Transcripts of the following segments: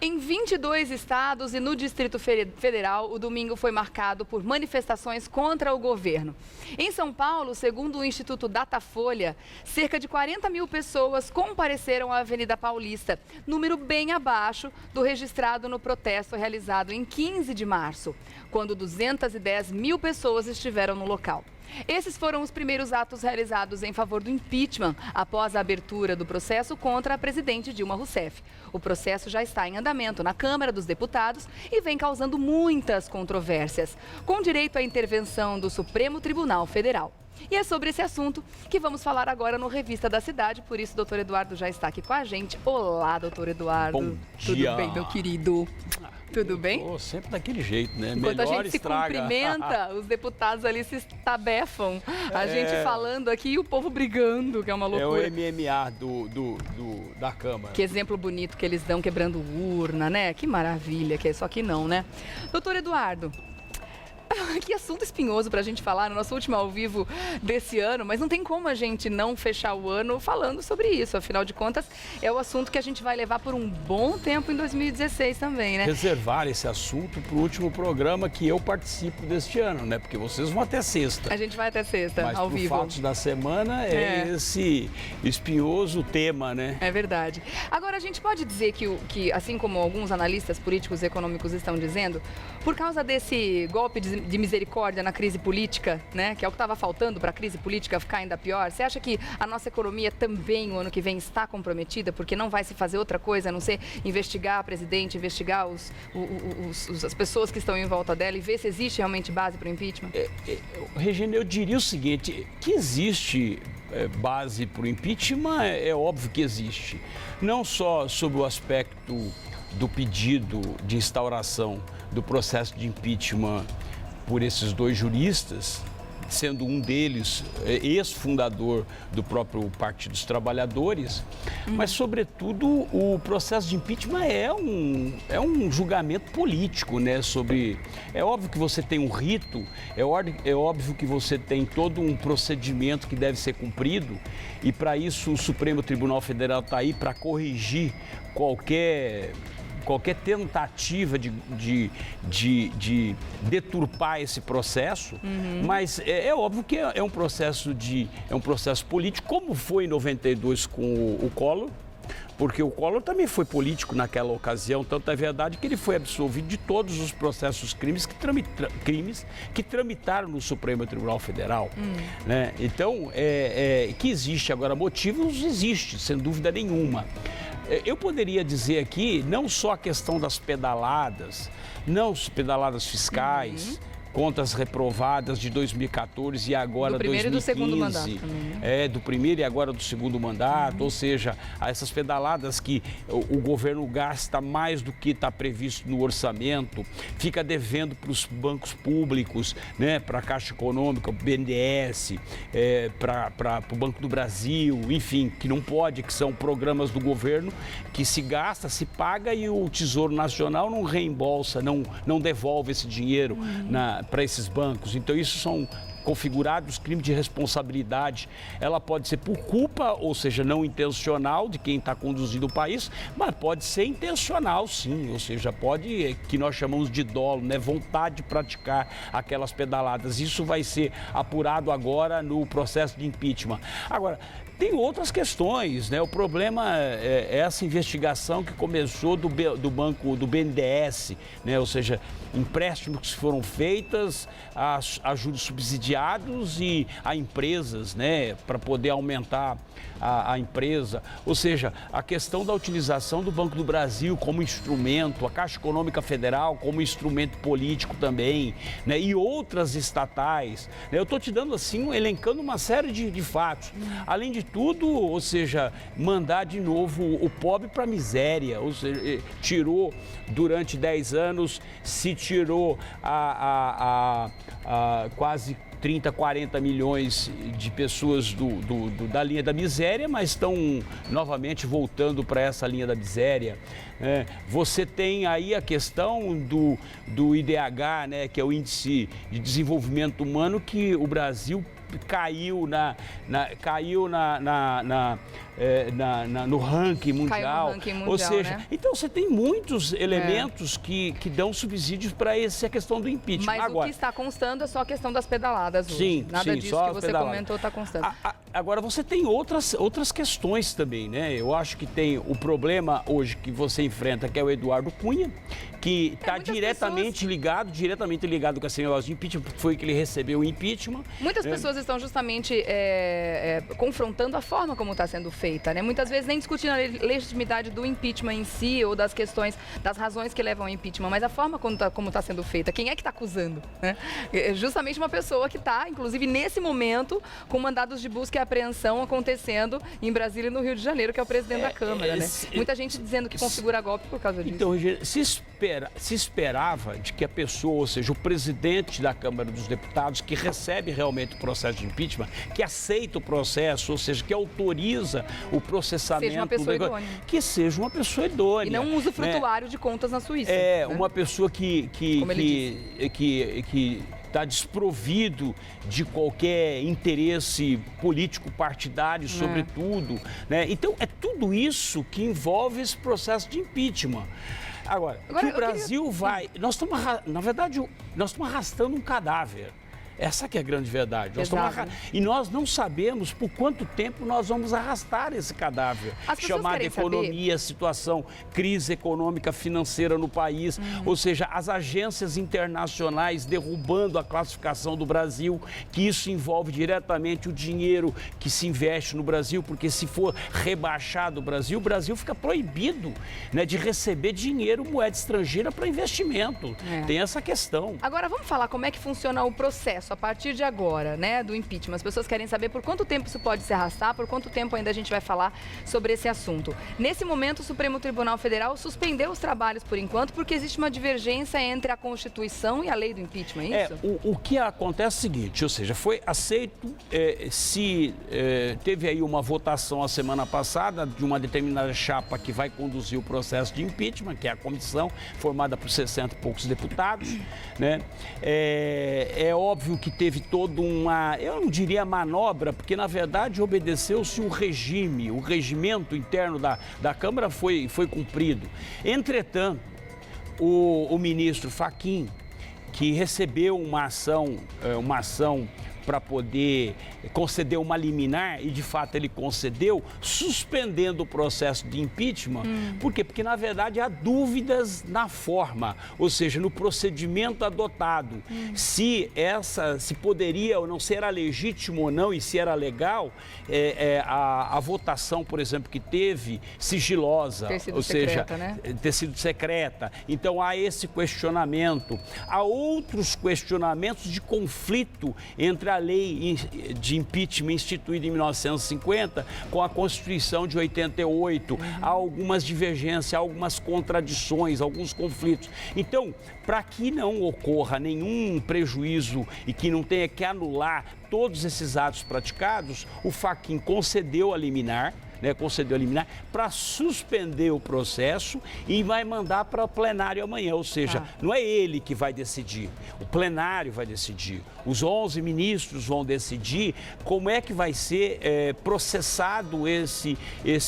Em 22 estados e no Distrito Federal, o domingo foi marcado por manifestações contra o governo. Em São Paulo, segundo o Instituto Datafolha, cerca de 40 mil pessoas compareceram à Avenida Paulista, número bem abaixo do registrado no protesto realizado em 15 de março, quando 210 mil pessoas estiveram no local. Esses foram os primeiros atos realizados em favor do impeachment após a abertura do processo contra a presidente Dilma Rousseff. O processo já está em andamento na Câmara dos Deputados e vem causando muitas controvérsias, com direito à intervenção do Supremo Tribunal Federal. E é sobre esse assunto que vamos falar agora no Revista da Cidade, por isso o doutor Eduardo já está aqui com a gente. Olá, doutor Eduardo. Bom dia. Tudo bem, meu querido? Tudo bem? Sempre daquele jeito, né? Enquanto melhor a gente estraga. se cumprimenta, os deputados ali se estabefam. A gente falando aqui e o povo brigando, que é uma loucura. É o MMA da Câmara. Que exemplo bonito que eles dão quebrando urna, né? Que maravilha, que é só que não, né? Doutor Eduardo, que assunto espinhoso para a gente falar no nosso último ao vivo desse ano, mas não tem como a gente não fechar o ano falando sobre isso. Afinal de contas, é o assunto que a gente vai levar por um bom tempo em 2016 também, né? Reservar esse assunto para o último programa que eu participo deste ano, né? Porque vocês vão até sexta. A gente vai até sexta, mas ao vivo. Mas fatos da semana é esse espinhoso tema, né? É verdade. Agora, a gente pode dizer que, assim como alguns analistas políticos e econômicos estão dizendo, por causa desse golpe de misericórdia na crise política, né, que é o que estava faltando para a crise política ficar ainda pior, você acha que a nossa economia também, o ano que vem, está comprometida, porque não vai se fazer outra coisa a não ser investigar a presidente, investigar as pessoas que estão em volta dela e ver se existe realmente base para o impeachment? Regina, eu diria o seguinte, que existe base para o impeachment, é óbvio que existe. Não só sob o aspecto do pedido de instauração do processo de impeachment por esses dois juristas, sendo um deles ex-fundador do próprio Partido dos Trabalhadores, mas, sobretudo, o processo de impeachment é um julgamento político, né? É óbvio que você tem um rito, é óbvio que você tem todo um procedimento que deve ser cumprido, e, para isso, o Supremo Tribunal Federal está aí para corrigir qualquer tentativa de deturpar esse processo, mas é óbvio que é um processo político, como foi em 92 com o Collor, porque o Collor também foi político naquela ocasião, tanto é verdade que ele foi absolvido de todos os processos crimes que tramitaram no Supremo Tribunal Federal. Né? Então, que existe agora motivos, existe, sem dúvida nenhuma. Eu poderia dizer aqui não só a questão das pedaladas, não as pedaladas fiscais, contas reprovadas de 2014 e agora 2015. Do primeiro e do segundo mandato também, do primeiro e agora do segundo mandato, ou seja, essas pedaladas que o governo gasta mais do que está previsto no orçamento, fica devendo para os bancos públicos, né, para a Caixa Econômica, o BNDES, para o Banco do Brasil, enfim, que não pode, que são programas do governo que se gasta, se paga e o Tesouro Nacional não reembolsa, não devolve esse dinheiro para esses bancos. Então, isso são configurados crimes de responsabilidade. Ela pode ser por culpa, ou seja, não intencional de quem está conduzindo o país, mas pode ser intencional, sim, ou seja, pode, que nós chamamos de dolo, né, vontade de praticar aquelas pedaladas. Isso vai ser apurado agora no processo de impeachment. Agora, tem outras questões, né? O problema é essa investigação que começou do banco, do BNDES, né? Ou seja, empréstimos que foram feitos a juros subsidiados e a empresas, né? Para poder aumentar a empresa. Ou seja, a questão da utilização do Banco do Brasil como instrumento, a Caixa Econômica Federal como instrumento político também, né? E outras estatais. Né? Eu estou te dando assim, elencando uma série de fatos. Além de tudo, ou seja, mandar de novo o pobre para a miséria, ou seja, tirou durante 10 anos, se tirou quase 30, 40 milhões de pessoas da linha da miséria, mas estão novamente voltando para essa linha da miséria. Você tem aí a questão do IDH, né, que é o Índice de Desenvolvimento Humano, que o Brasil caiu no ranking mundial. Caiu no ranking mundial, ou seja, né? então você tem muitos elementos que dão subsídios para essa questão do impeachment. Mas agora, o que está constando é só a questão das pedaladas hoje. Sim, Nada sim, disso só que as você pedaladas. comentou está constando. Agora, você tem outras questões também, né? Eu acho que tem o problema hoje que você enfrenta, que é o Eduardo Cunha, que está diretamente ligado com esse negócio de impeachment, porque foi que ele recebeu o impeachment. Muitas pessoas estão justamente confrontando a forma como está sendo feita, né? Muitas vezes nem discutindo a legitimidade do impeachment em si ou das questões, das razões que levam ao impeachment, mas a forma como está sendo feita. Quem é que está acusando, né? É justamente uma pessoa que está, inclusive nesse momento, com mandados de busca e apreensão acontecendo em Brasília e no Rio de Janeiro, que é o presidente da Câmara, né? Muita gente dizendo que configura golpe por causa disso. Então, se esperava de que a pessoa, ou seja, o presidente da Câmara dos Deputados, que recebe realmente o processo de impeachment, que aceita o processo, ou seja, que autoriza o processamento... Seja uma pessoa idônea. Que seja uma pessoa idônea. E não um usufrutuário de contas na Suíça. Uma pessoa que está desprovido de qualquer interesse político partidário, sobretudo, né? Então, é tudo isso que envolve esse processo de impeachment. Agora que o Brasil vai... Na verdade, nós estamos arrastando um cadáver. Essa que é a grande verdade. E nós não sabemos por quanto tempo nós vamos arrastar esse cadáver. Chamada economia, situação, crise econômica, financeira no país. Ou seja, as agências internacionais derrubando a classificação do Brasil, que isso envolve diretamente o dinheiro que se investe no Brasil, porque se for rebaixado o Brasil fica proibido, né, de receber dinheiro, moeda estrangeira para investimento. Tem essa questão. Agora, vamos falar como é que funciona o processo a partir de agora, né, do impeachment. As pessoas querem saber por quanto tempo isso pode se arrastar, por quanto tempo ainda a gente vai falar sobre esse assunto. Nesse momento, o Supremo Tribunal Federal suspendeu os trabalhos por enquanto, porque existe uma divergência entre a Constituição e a lei do impeachment, é isso? O que acontece é o seguinte, ou seja, foi aceito, teve aí uma votação a semana passada de uma determinada chapa que vai conduzir o processo de impeachment, que é a comissão, formada por 60 e poucos deputados, né? É óbvio que teve toda uma, eu não diria manobra, porque na verdade obedeceu-se o regimento interno da Câmara foi cumprido. Entretanto, o ministro Fachin, que recebeu uma ação para poder conceder uma liminar, e de fato ele concedeu, suspendendo o processo de impeachment. Por quê? Porque na verdade há dúvidas na forma, ou seja, no procedimento adotado. Se poderia ou não, se era legítimo ou não e se era legal, a votação, por exemplo, que teve sigilosa, ter sido secreta. Então há esse questionamento. Há outros questionamentos de conflito entre a lei de impeachment instituída em 1950 com a Constituição de 88. Há algumas divergências, há algumas contradições, alguns conflitos. Então, para que não ocorra nenhum prejuízo e que não tenha que anular todos esses atos praticados, o Fachin concedeu a liminar, para suspender o processo e vai mandar para o plenário amanhã. Ou seja, não é ele que vai decidir, o plenário vai decidir. Os 11 ministros vão decidir como é que vai ser processado esse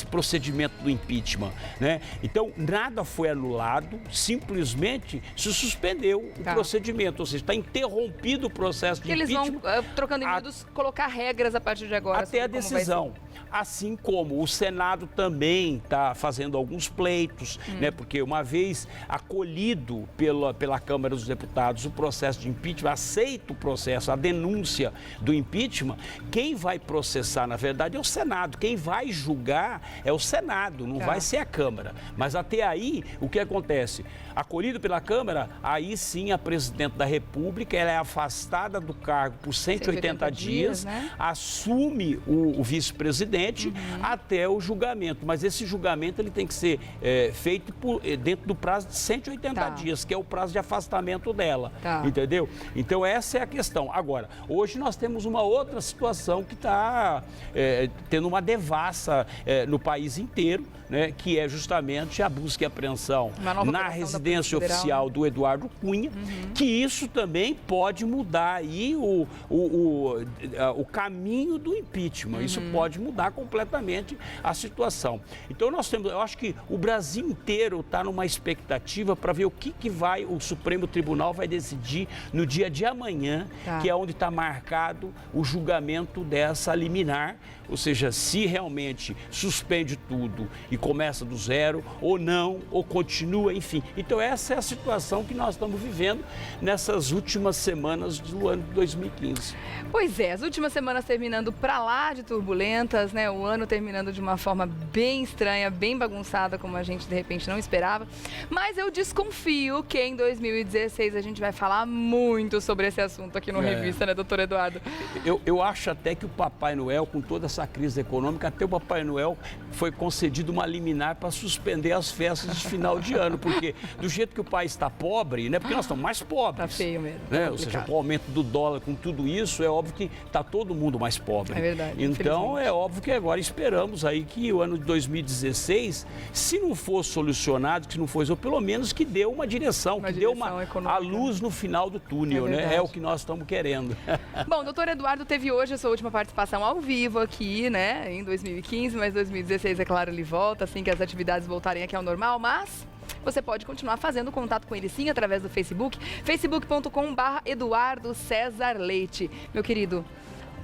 procedimento do impeachment, né? Então, nada foi anulado, simplesmente se suspendeu o procedimento, ou seja, está interrompido o processo de impeachment. Eles vão, trocando em miúdos, colocar regras a partir de agora. Até a decisão. Assim como o Senado também está fazendo alguns pleitos, né? Porque uma vez acolhido pela Câmara dos Deputados o processo de impeachment, aceita o processo, a denúncia do impeachment, quem vai processar, na verdade, é o Senado. Quem vai julgar é o Senado, não vai ser a Câmara. Mas até aí, o que acontece? Acolhido pela Câmara, aí sim a presidente da República, ela é afastada do cargo por 180 dias, né? Assume o vice-presidente até o julgamento. Mas esse julgamento ele tem que ser feito dentro do prazo de 180 dias, que é o prazo de afastamento dela, entendeu? Então essa é a questão. Agora, hoje nós temos uma outra situação que está tendo uma devassa no país inteiro, né, que é justamente a busca e apreensão na residência oficial do Eduardo Cunha, que isso também pode mudar aí o caminho do impeachment. Isso pode mudar completamente realmente a situação. Então eu acho que o Brasil inteiro está numa expectativa para ver o que o Supremo Tribunal vai decidir no dia de amanhã, que é onde está marcado o julgamento dessa liminar, ou seja, se realmente suspende tudo e começa do zero, ou não, ou continua, enfim. Então essa é a situação que nós estamos vivendo nessas últimas semanas do ano de 2015. Pois é, as últimas semanas terminando para lá de turbulentas, né? O ano terminando de uma forma bem estranha, bem bagunçada, como a gente de repente não esperava. Mas eu desconfio que em 2016 a gente vai falar muito sobre esse assunto aqui no Revista, né, doutor Eduardo? Eu acho até que o Papai Noel, com toda essa crise econômica, até o Papai Noel foi concedido uma liminar para suspender as festas de final de ano, porque do jeito que o país está pobre, né? Porque nós estamos mais pobres. Tá feio mesmo. Né? Ou seja, com o aumento do dólar, com tudo isso, é óbvio que está todo mundo mais pobre. É verdade. Então é óbvio que agora esperamos aí que o ano de 2016, se não for solucionado, que não for, ou pelo menos que dê uma direção, que dê a luz no final do túnel, né? É o que nós estamos querendo. Bom, o doutor Eduardo teve hoje a sua última participação ao vivo aqui, né, em 2015, mas 2016, é claro, ele volta, assim que as atividades voltarem aqui ao normal, mas você pode continuar fazendo contato com ele sim através do Facebook, facebook.com/Eduardo César Leite. Meu querido,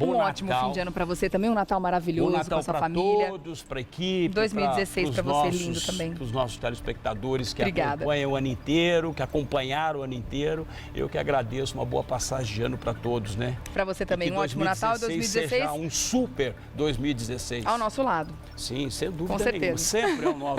um ótimo fim de ano para você também, um Natal maravilhoso para sua família. Para todos, para a equipe, 2016 para você lindo também. Para os nossos telespectadores que acompanham o ano inteiro, que acompanharam o ano inteiro. Eu que agradeço, uma boa passagem de ano para todos, né? Para você também, um ótimo Natal 2016. Seja um super 2016. Ao nosso lado. Sim, sem dúvida Com certeza. nenhuma. Sempre é o nosso.